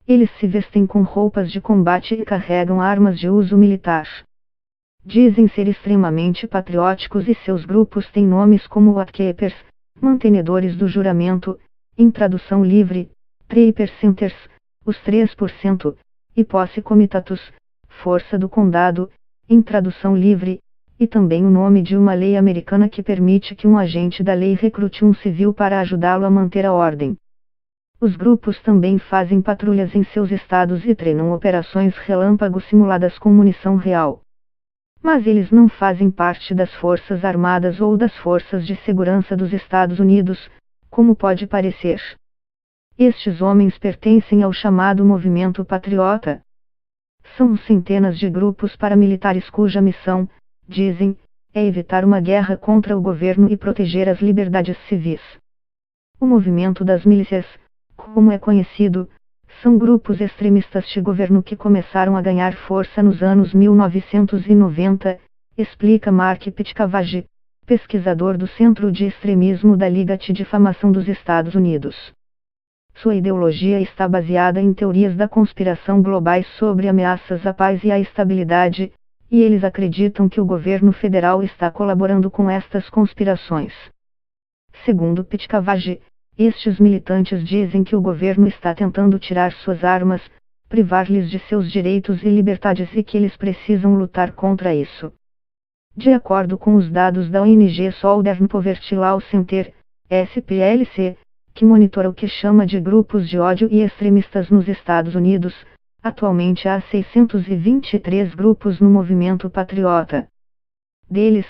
Eles se vestem com roupas de combate e carregam armas de uso militar. Dizem ser extremamente patrióticos e seus grupos têm nomes como Oath Keepers, mantenedores do juramento, em tradução livre, Trapper Centers, os 3%, e Posse Comitatus, força do condado, em tradução livre, e também o nome de uma lei americana que permite que um agente da lei recrute um civil para ajudá-lo a manter a ordem. Os grupos também fazem patrulhas em seus estados e treinam operações relâmpago simuladas com munição real. Mas eles não fazem parte das Forças Armadas ou das Forças de Segurança dos Estados Unidos, como pode parecer. Estes homens pertencem ao chamado Movimento Patriota. São centenas de grupos paramilitares cuja missão, dizem, é evitar uma guerra contra o governo e proteger as liberdades civis. O movimento das milícias, como é conhecido, são grupos extremistas de governo que começaram a ganhar força nos anos 1990, explica Mark Pitcairn, pesquisador do Centro de Extremismo da Liga de Difamação dos Estados Unidos. Sua ideologia está baseada em teorias da conspiração globais sobre ameaças à paz e à estabilidade, e eles acreditam que o governo federal está colaborando com estas conspirações. Segundo Pitcairn, estes militantes dizem que o governo está tentando tirar suas armas, privar-lhes de seus direitos e liberdades e que eles precisam lutar contra isso. De acordo com os dados da ONG Southern Poverty Law Center, SPLC, que monitora o que chama de grupos de ódio e extremistas nos Estados Unidos, atualmente há 623 grupos no movimento patriota. Deles,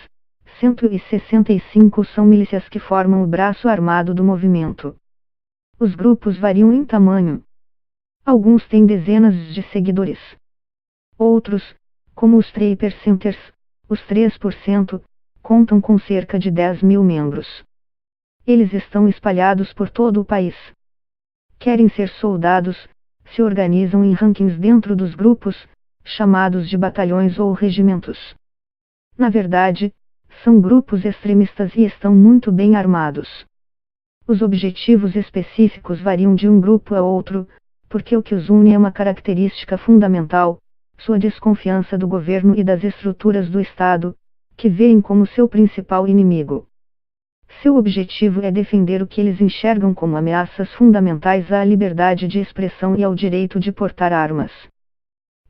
165 são milícias que formam o braço armado do movimento. Os grupos variam em tamanho. Alguns têm dezenas de seguidores. Outros, como os Trapper Centers, os 3%, contam com cerca de 10 mil membros. Eles estão espalhados por todo o país. Querem ser soldados, se organizam em rankings dentro dos grupos, chamados de batalhões ou regimentos. Na verdade, são grupos extremistas e estão muito bem armados. Os objetivos específicos variam de um grupo a outro, porque o que os une é uma característica fundamental, sua desconfiança do governo e das estruturas do Estado, que veem como seu principal inimigo. Seu objetivo é defender o que eles enxergam como ameaças fundamentais à liberdade de expressão e ao direito de portar armas.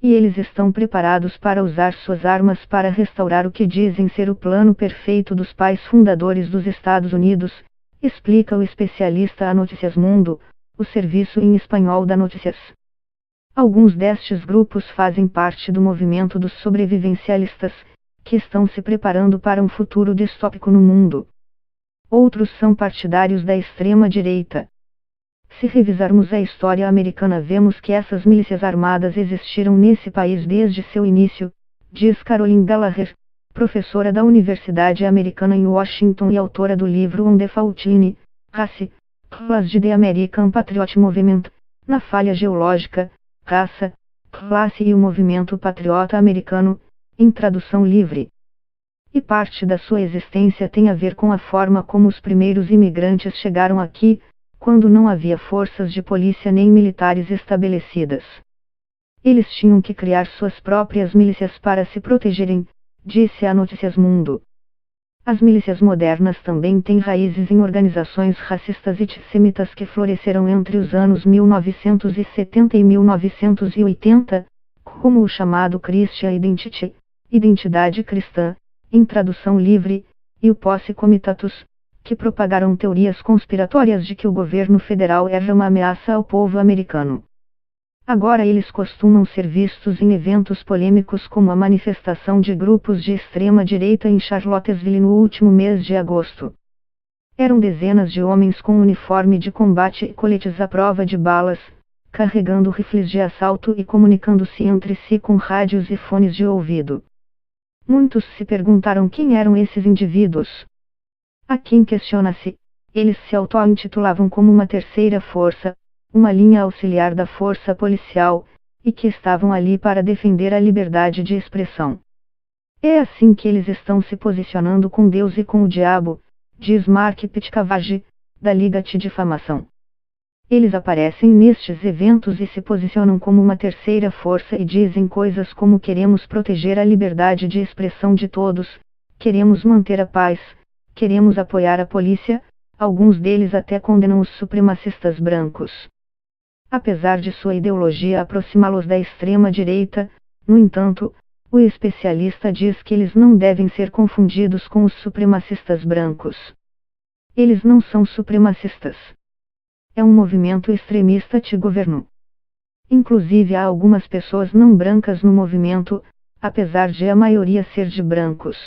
E eles estão preparados para usar suas armas para restaurar o que dizem ser o plano perfeito dos pais fundadores dos Estados Unidos, explica o especialista a Notícias Mundo, o serviço em espanhol da Notícias. Alguns destes grupos fazem parte do movimento dos sobrevivencialistas, que estão se preparando para um futuro distópico no mundo. Outros são partidários da extrema-direita. Se revisarmos a história americana, vemos que essas milícias armadas existiram nesse país desde seu início, diz Caroline Gallagher, professora da Universidade Americana em Washington e autora do livro On the Faultine, Race, Class de The American Patriot Movement, na falha geológica, raça, classe e o movimento patriota americano, em tradução livre. E parte da sua existência tem a ver com a forma como os primeiros imigrantes chegaram aqui, quando não havia forças de polícia nem militares estabelecidas. Eles tinham que criar suas próprias milícias para se protegerem, disse a Notícias Mundo. As milícias modernas também têm raízes em organizações racistas e antissemitas que floresceram entre os anos 1970 e 1980, como o chamado Christian Identity, Identidade Cristã, em tradução livre, e o Posse Comitatus, que propagaram teorias conspiratórias de que o governo federal era uma ameaça ao povo americano. Agora eles costumam ser vistos em eventos polêmicos como a manifestação de grupos de extrema-direita em Charlottesville no último mês de agosto. Eram dezenas de homens com uniforme de combate e coletes à prova de balas, carregando rifles de assalto e comunicando-se entre si com rádios e fones de ouvido. Muitos se perguntaram quem eram esses indivíduos. A quem questiona-se, eles se auto-intitulavam como uma terceira força, uma linha auxiliar da força policial, e que estavam ali para defender a liberdade de expressão. É assim que eles estão se posicionando com Deus e com o diabo, diz Mark Pitcairn, da Liga de Difamação. Eles aparecem nestes eventos e se posicionam como uma terceira força e dizem coisas como: queremos proteger a liberdade de expressão de todos, queremos manter a paz, queremos apoiar a polícia. Alguns deles até condenam os supremacistas brancos. Apesar de sua ideologia aproximá-los da extrema-direita, no entanto, o especialista diz que eles não devem ser confundidos com os supremacistas brancos. Eles não são supremacistas. É um movimento extremista anti-governo. Inclusive há algumas pessoas não brancas no movimento, apesar de a maioria ser de brancos.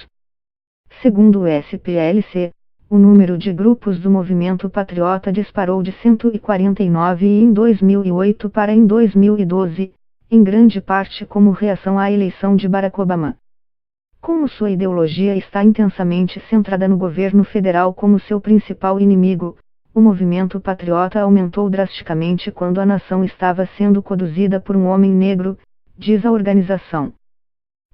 Segundo o SPLC, o número de grupos do movimento patriota disparou de 149 em 2008 para em 2012, em grande parte como reação à eleição de Barack Obama. Como sua ideologia está intensamente centrada no governo federal como seu principal inimigo, o movimento patriota aumentou drasticamente quando a nação estava sendo conduzida por um homem negro, diz a organização.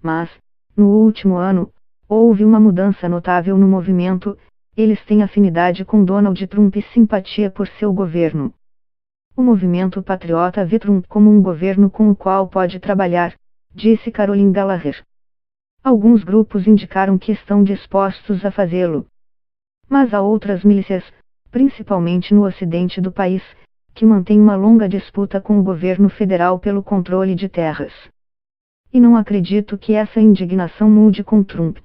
Mas, no último ano, houve uma mudança notável no movimento. Eles têm afinidade com Donald Trump e simpatia por seu governo. O movimento patriota vê Trump como um governo com o qual pode trabalhar, disse Caroline Gallagher. Alguns grupos indicaram que estão dispostos a fazê-lo. Mas há outras milícias, principalmente no ocidente do país, que mantêm uma longa disputa com o governo federal pelo controle de terras. E não acredito que essa indignação mude com Trump.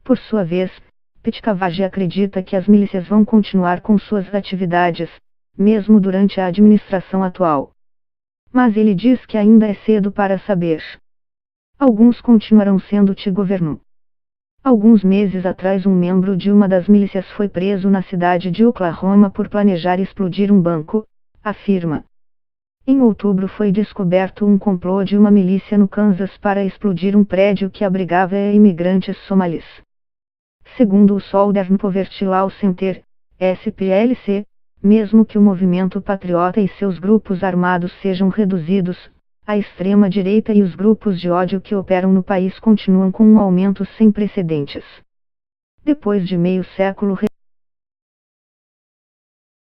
Por sua vez, Pete Cavage acredita que as milícias vão continuar com suas atividades, mesmo durante a administração atual. Mas ele diz que ainda é cedo para saber. Alguns continuarão sendo anti-governo. Alguns meses atrás um membro de uma das milícias foi preso na cidade de Oklahoma por planejar explodir um banco, afirma. Em outubro foi descoberto um complô de uma milícia no Kansas para explodir um prédio que abrigava imigrantes somalis. Segundo o Southern Poverty Law Center, SPLC, mesmo que o movimento patriota e seus grupos armados sejam reduzidos, a extrema-direita e os grupos de ódio que operam no país continuam com um aumento sem precedentes. Depois de meio século